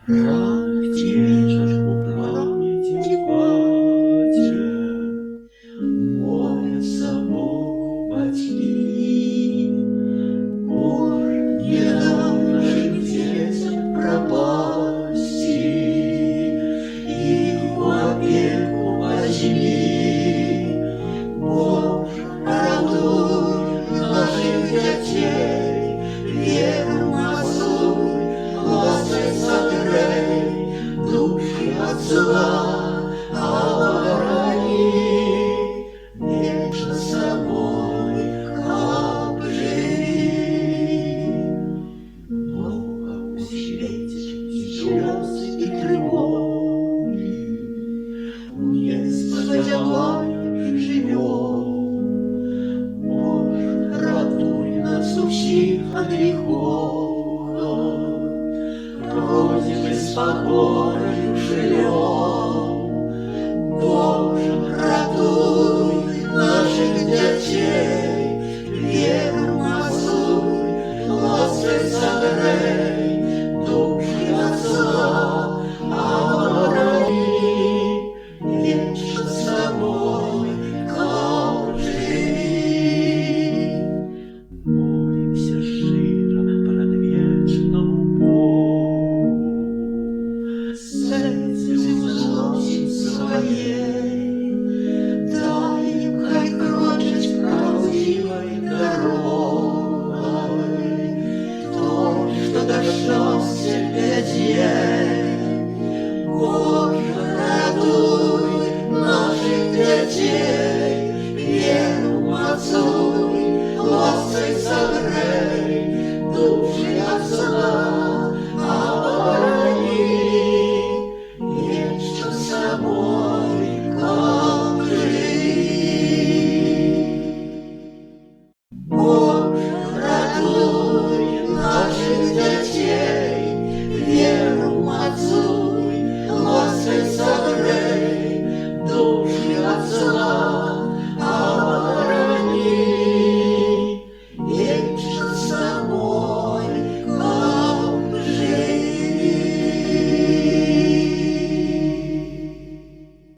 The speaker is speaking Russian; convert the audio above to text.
Чашку памяти хватит, молятся Богу батьки. Боже, не дай нашим детям пропасти, их в опеку возьми. Боже, радуй наших детей, веру мацуй, лаской согрей, души от зла оборони, вечно с собой обживи. Много в свете и слез, и тревоги, вместе с водяною живем. Боже, радуй нас всех от греха, просим и с покорою шлем. Боже, радуй наших детей, веру мацуй, лаской согрей, души от зла оборони, вечно с тобой живи. Молимся широ предвечному Богу, сердцем злости своей, дай им хоть крочить правдивой дорогой, то, что до счастья детей. Боже, радуй наших детей, веру мацуй, лаской согрей, души от зла